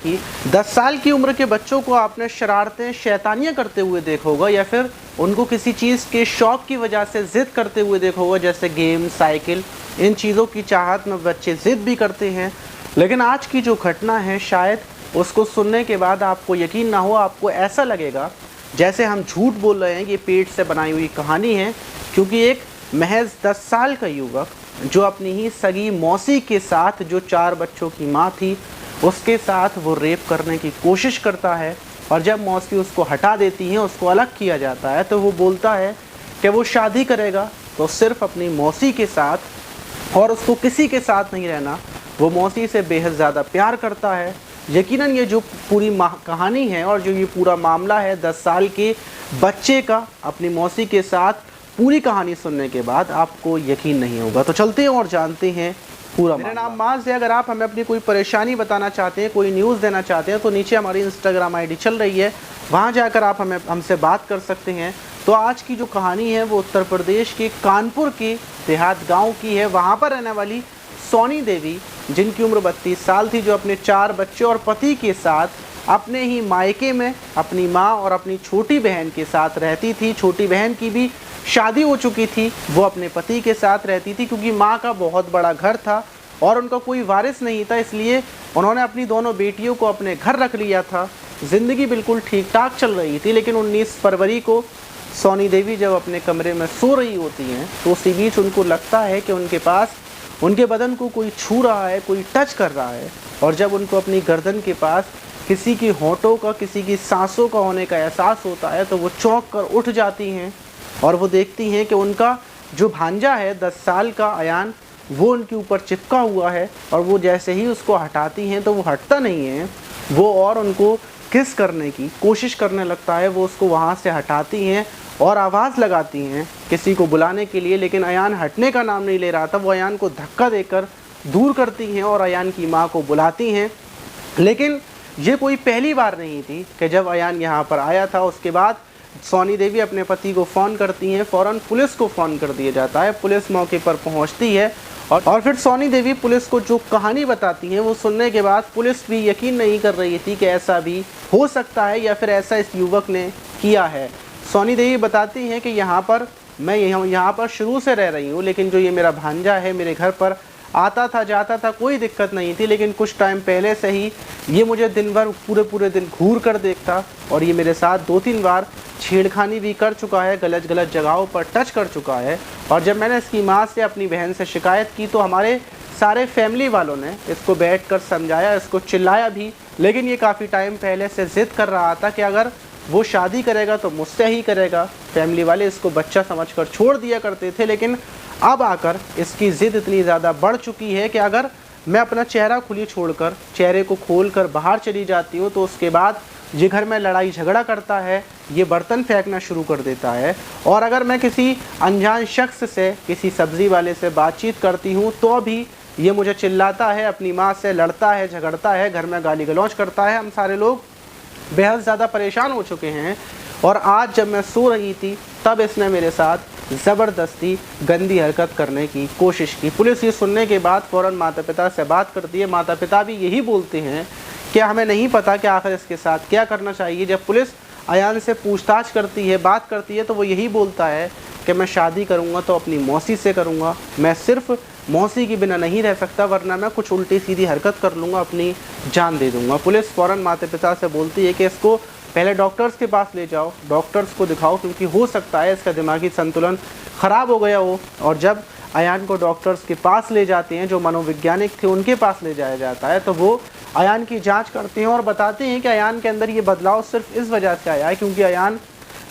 की 10 साल की उम्र के बच्चों को आपने शरारतें शैतानियाँ करते हुए देखा होगा, या फिर उनको किसी चीज़ के शौक़ की वजह से ज़िद करते हुए देखा होगा, जैसे गेम, साइकिल, इन चीज़ों की चाहत में बच्चे ज़िद भी करते हैं। लेकिन आज की जो घटना है, शायद उसको सुनने के बाद आपको यकीन ना हो, आपको ऐसा लगेगा जैसे हम झूठ बोल रहे हैं, ये पेट से बनाई हुई कहानी है। क्योंकि एक महज 10 साल का युवक जो अपनी ही सगी मौसी के साथ, जो 4 बच्चों की माँ थी, उसके साथ वो रेप करने की कोशिश करता है। और जब मौसी उसको हटा देती है, उसको अलग किया जाता है, तो वो बोलता है कि वो शादी करेगा तो सिर्फ अपनी मौसी के साथ और उसको किसी के साथ नहीं रहना। वो मौसी से बेहद ज़्यादा प्यार करता है। यकीनन ये जो पूरी कहानी है और जो ये पूरा मामला है 10 साल के बच्चे का अपनी मौसी के साथ, पूरी कहानी सुनने के बाद आपको यकीन नहीं होगा। तो चलते हैं और जानते हैं पूरा। मेरा नाम माज है। अगर आप हमें अपनी कोई परेशानी बताना चाहते हैं, कोई न्यूज़ देना चाहते हैं, तो नीचे हमारी इंस्टाग्राम आईडी चल रही है, वहाँ जाकर आप हमसे बात कर सकते हैं। तो आज की जो कहानी है वो उत्तर प्रदेश के कानपुर के देहात गाँव की है। वहाँ पर रहने वाली सोनी देवी, जिनकी उम्र 32 साल थी, जो अपने 4 बच्चे और पति के साथ अपने ही मायके में अपनी माँ और अपनी छोटी बहन के साथ रहती थी। छोटी बहन की भी शादी हो चुकी थी, वो अपने पति के साथ रहती थी। क्योंकि माँ का बहुत बड़ा घर था और उनका कोई वारिस नहीं था, इसलिए उन्होंने अपनी दोनों बेटियों को अपने घर रख लिया था। ज़िंदगी बिल्कुल ठीक ठाक चल रही थी। लेकिन 19 फरवरी को सोनी देवी जब अपने कमरे में सो रही होती हैं, तो उसी बीच उनको लगता है कि उनके पास, उनके बदन को कोई छू रहा है, कोई टच कर रहा है। और जब उनको अपनी गर्दन के पास किसी की होंठों का, किसी की सांसों का होने का एहसास होता है, तो वो चौंक कर उठ जाती हैं और वो देखती हैं कि उनका जो भांजा है 10 साल का अयान, वो उनके ऊपर चिपका हुआ है। और वो जैसे ही उसको हटाती हैं तो वो हटता नहीं है, वो और उनको किस करने की कोशिश करने लगता है। वो उसको वहाँ से हटाती हैं और आवाज़ लगाती हैं किसी को बुलाने के लिए, लेकिन अयान हटने का नाम नहीं ले रहा था। वो अयान को धक्का देकर दूर करती हैं और अयान की माँ को बुलाती हैं। लेकिन ये कोई पहली बार नहीं थी कि जब अयान यहाँ पर आया था। उसके बाद सोनी देवी अपने पति को फ़ोन करती हैं, फ़ौरन पुलिस को फ़ोन कर दिया जाता है। पुलिस मौके पर पहुँचती है और फिर सोनी देवी पुलिस को जो कहानी बताती हैं, वो सुनने के बाद पुलिस भी यकीन नहीं कर रही थी कि ऐसा भी हो सकता है या फिर ऐसा इस युवक ने किया है। सोनी देवी बताती हैं कि मैं यहाँ पर शुरू से रह रही हूँ, लेकिन जो ये मेरा भांजा है मेरे घर पर आता था जाता था, कोई दिक्कत नहीं थी। लेकिन कुछ टाइम पहले से ही ये मुझे दिन भर पूरे दिन घूर कर देखता और ये मेरे साथ 2-3 बार छेड़खानी भी कर चुका है, गलत जगहों पर टच कर चुका है। और जब मैंने इसकी माँ से, अपनी बहन से शिकायत की, तो हमारे सारे फैमिली वालों ने इसको बैठकर समझाया, इसको चिल्लाया भी। लेकिन ये काफ़ी टाइम पहले से ज़िद कर रहा था कि अगर वो शादी करेगा तो मुझसे ही करेगा। फैमिली वाले इसको बच्चा समझकर छोड़ दिया करते थे, लेकिन अब आकर इसकी ज़िद इतनी ज़्यादा बढ़ चुकी है कि अगर मैं अपना चेहरा खुली छोड़कर, चेहरे को खोलकर बाहर चली जाती हूँ, तो उसके बाद ये घर में लड़ाई झगड़ा करता है, ये बर्तन फेंकना शुरू कर देता है। और अगर मैं किसी अनजान शख्स से, किसी सब्ज़ी वाले से बातचीत करती हूँ, तो भी ये मुझे चिल्लाता है, अपनी माँ से लड़ता है, झगड़ता है, घर में गाली गलौज करता है। हम सारे लोग बेहद ज़्यादा परेशान हो चुके हैं। और आज जब मैं सो रही थी, तब इसने मेरे साथ ज़बरदस्ती गंदी हरकत करने की कोशिश की। पुलिस ये सुनने के बाद फ़ौरन माता पिता से बात करती है। माता पिता भी यही बोलते हैं कि हमें नहीं पता कि आखिर इसके साथ क्या करना चाहिए। जब पुलिस अयान से पूछताछ करती है, बात करती है, तो वो यही बोलता है कि मैं शादी करूँगा तो अपनी मौसी से करूँगा, मैं सिर्फ मौसी के बिना नहीं रह सकता, वरना मैं कुछ उल्टी सीधी हरकत कर लूँगा, अपनी जान दे दूँगा। पुलिस फ़ौरन माता पिता से बोलती है कि इसको पहले डॉक्टर्स के पास ले जाओ, डॉक्टर्स को दिखाओ, क्योंकि हो सकता है इसका दिमागी संतुलन ख़राब हो गया हो। और जब अयान को डॉक्टर्स के पास ले जाते हैं, जो मनोवैज्ञानिक थे उनके पास ले जाया जाता है, तो वो अयान की जांच करते हैं और बताते हैं कि अयान के अंदर ये बदलाव सिर्फ इस वजह से आया है क्योंकि अयान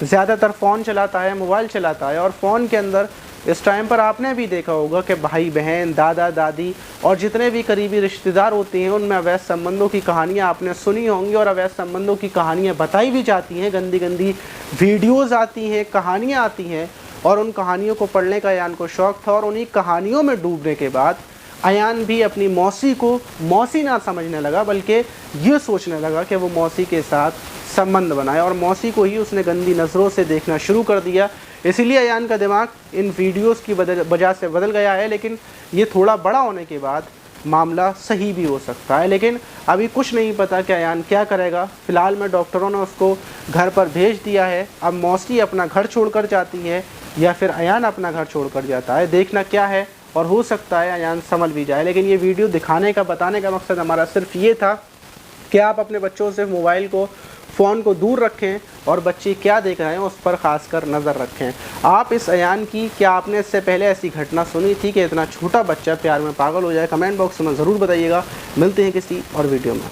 ज़्यादातर फ़ोन चलाता है, मोबाइल चलाता है। और फ़ोन के अंदर इस टाइम पर आपने भी देखा होगा कि भाई बहन, दादा दादी और जितने भी करीबी रिश्तेदार होते हैं, उनमें अवैध संबंधों की कहानियाँ आपने सुनी होंगी और अवैध संबंधों की कहानियाँ बताई भी जाती हैं। गंदी गंदी वीडियोज़ आती हैं, कहानियाँ आती हैं, और उन कहानियों को पढ़ने का अयान को शौक़ था। और उन्हीं कहानियों में डूबने के बाद अयान भी अपनी मौसी को मौसी ना समझने लगा, बल्कि ये सोचने लगा कि वो मौसी के साथ संबंध बनाए, और मौसी को ही उसने गंदी नज़रों से देखना शुरू कर दिया। इसीलिए अयान का दिमाग इन वीडियोस की वजह से बदल गया है। लेकिन ये थोड़ा बड़ा होने के बाद मामला सही भी हो सकता है। लेकिन अभी कुछ नहीं पता कि अयान क्या करेगा। फ़िलहाल में डॉक्टरों ने उसको घर पर भेज दिया है। अब मौसी अपना घर छोड़कर जाती है या फिर अयान अपना घर छोड़कर जाता है, देखना क्या है। और हो सकता है अयान संभल भी जाए। लेकिन ये वीडियो दिखाने का, बताने का मकसद हमारा सिर्फ ये था कि आप अपने बच्चों से मोबाइल को, फ़ोन को दूर रखें और बच्चे क्या देख रहे हैं उस पर ख़ासकर नज़र रखें। आप इस अयान की, क्या आपने इससे पहले ऐसी घटना सुनी थी कि इतना छोटा बच्चा प्यार में पागल हो जाए? कमेंट बॉक्स में ज़रूर बताइएगा। मिलते हैं किसी और वीडियो में।